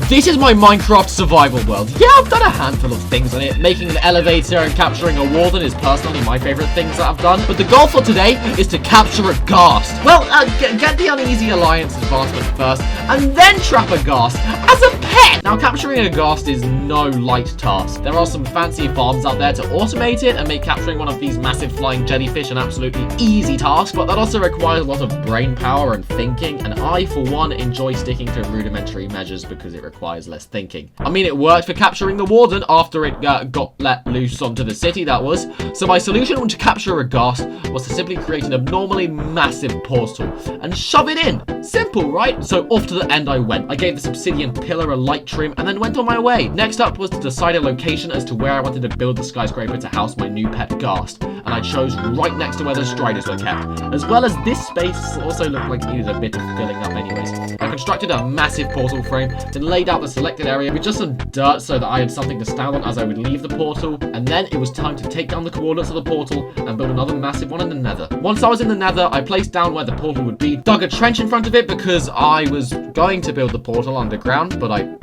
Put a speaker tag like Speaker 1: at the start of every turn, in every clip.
Speaker 1: This is my Minecraft survival world. Yeah, I've done a handful of things on it. Making an elevator and capturing a warden is personally my favorite things that I've done. But the goal for today is to capture a ghast. Well, get the Uneasy Alliance advancement first, and then trap a ghast as a pet. Now, capturing a ghast is no light task. There are some fancy farms out there to automate it and make capturing one of these massive flying jellyfish an absolutely easy task, but that also requires a lot of brain power and thinking, and I, for one, enjoy sticking to rudimentary measures because it requires less thinking. I mean, it worked for capturing the warden after it got let loose onto the city, that was. So my solution to capture a ghast was to simply create an abnormally massive portal and shove it in. Simple, right? So off to the end I went. I gave this obsidian pillar a light trim and then went on my way. Next up was to decide a location as to where I wanted to build the skyscraper to house my new pet ghast, and I chose right next to where the striders were kept. As well as this space also looked like it needed a bit of filling up anyways. I constructed a massive portal frame, then laid out the selected area with just some dirt so that I had something to stand on as I would leave the portal, and then it was time to take down the coordinates of the portal and build another massive one in the nether. Once I was in the nether, I placed down where the portal would be, dug a trench in front of it because I was going to build the portal underground, but I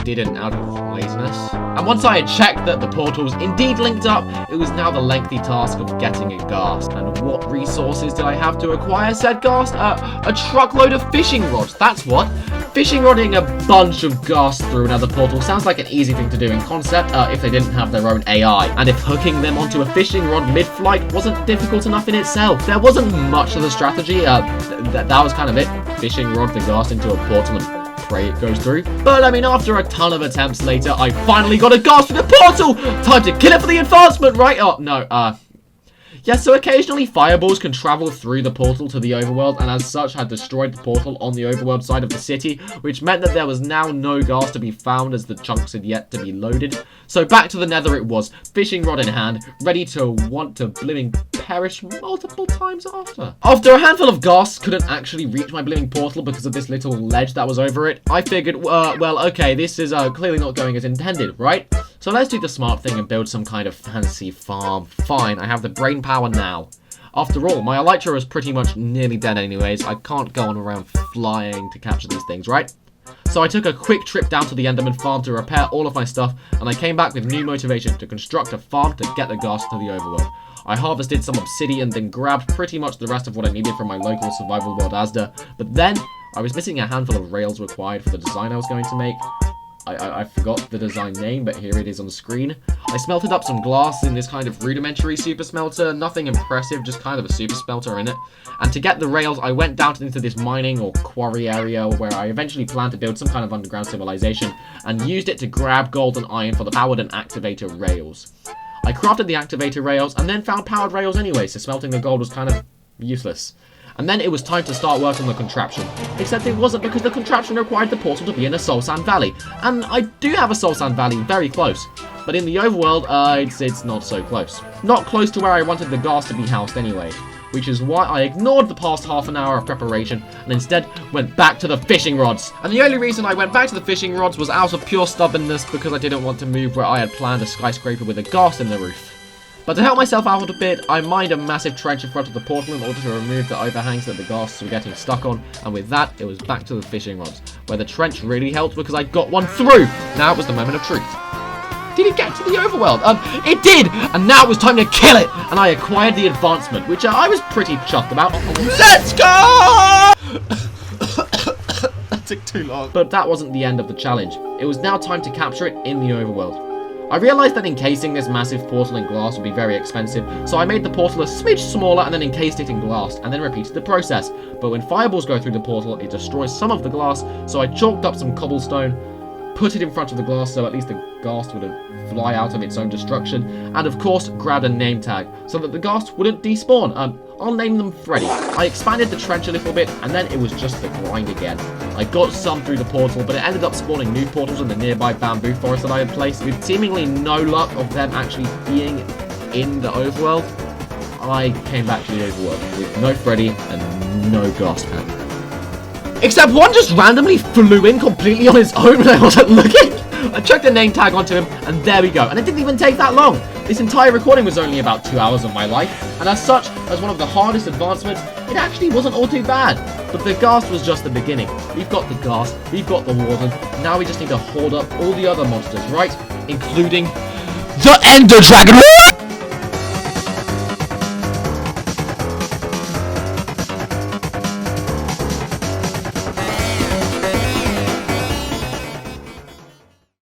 Speaker 1: didn't out of laziness. And once I had checked that the portals indeed linked up, it was now the lengthy task of getting a ghast. And what resources did I have to acquire said ghast? A truckload of fishing rods, that's what. Fishing rodding a bunch of ghasts through another portal sounds like an easy thing to do in concept if they didn't have their own AI. And if hooking them onto a fishing rod mid-flight wasn't difficult enough in itself. There wasn't much of the strategy, that was kind of it. Fishing rod the ghast into a portal and pray it goes through. But I mean, after a ton of attempts later, I finally got a ghast for the portal! Time to kill it for the advancement, right? Oh, no, yeah, so occasionally fireballs can travel through the portal to the overworld, and as such had destroyed the portal on the overworld side of the city, which meant that there was now no ghast to be found as the chunks had yet to be loaded. So back to the nether it was, fishing rod in hand, ready to want to blimmin' perish multiple times after. After a handful of ghasts couldn't actually reach my blimmin' portal because of this little ledge that was over it, I figured, well, okay, this is clearly not going as intended, right? So let's do the smart thing and build some kind of fancy farm. Fine, I have the brain power now. After all, my elytra is pretty much nearly dead anyways. I can't go on around flying to capture these things, right? So I took a quick trip down to the Enderman farm to repair all of my stuff, and I came back with new motivation to construct a farm to get the ghast to the overworld. I harvested some obsidian, then grabbed pretty much the rest of what I needed from my local survival world Asda, but then I was missing a handful of rails required for the design I was going to make. I forgot the design name, but here it is on the screen. I smelted up some glass in this kind of rudimentary super smelter. Nothing impressive, just kind of a super smelter in it. And to get the rails, I went down into this mining or quarry area where I eventually planned to build some kind of underground civilization and used it to grab gold and iron for the powered and activator rails. I crafted the activator rails and then found powered rails anyway, so smelting the gold was kind of useless. And then it was time to start work on the contraption. Except it wasn't, because the contraption required the portal to be in a soul sand valley. And I do have a soul sand valley very close. But in the overworld, it's not so close. Not close to where I wanted the ghast to be housed anyway. Which is why I ignored the past half an hour of preparation and instead went back to the fishing rods. And the only reason I went back to the fishing rods was out of pure stubbornness, because I didn't want to move where I had planned a skyscraper with a ghast in the roof. But to help myself out a bit, I mined a massive trench in front of the portal in order to remove the overhangs that the ghasts were getting stuck on, and with that, it was back to the fishing rods, where the trench really helped because I got one through! Now it was the moment of truth. Did it get to the overworld? It did! And now it was time to kill it! And I acquired the advancement, which I was pretty chuffed about. Let's go! That took too long. But that wasn't the end of the challenge. It was now time to capture it in the overworld. I realised that encasing this massive portal in glass would be very expensive, so I made the portal a smidge smaller and then encased it in glass, and then repeated the process. But when fireballs go through the portal, it destroys some of the glass, so I chalked up some cobblestone, put it in front of the glass so at least the ghast wouldn't fly out of its own destruction, and of course grabbed a name tag so that the ghast wouldn't despawn. I'll name them Freddy. I expanded the trench a little bit, and then it was just the grind again. I got some through the portal, but it ended up spawning new portals in the nearby bamboo forest that I had placed, with seemingly no luck of them actually being in the overworld. I came back to the overworld with no Freddy and no ghast pack. Except one just randomly flew in completely on its own when I wasn't looking. I chucked a name tag onto him, and there we go. And it didn't even take that long. This entire recording was only about 2 hours of my life, and as such, as one of the hardest advancements, it actually wasn't all too bad. But the Ghast was just the beginning. We've got the Ghast, we've got the Warden, now we just need to hold up all the other monsters, right? Including the Ender Dragon.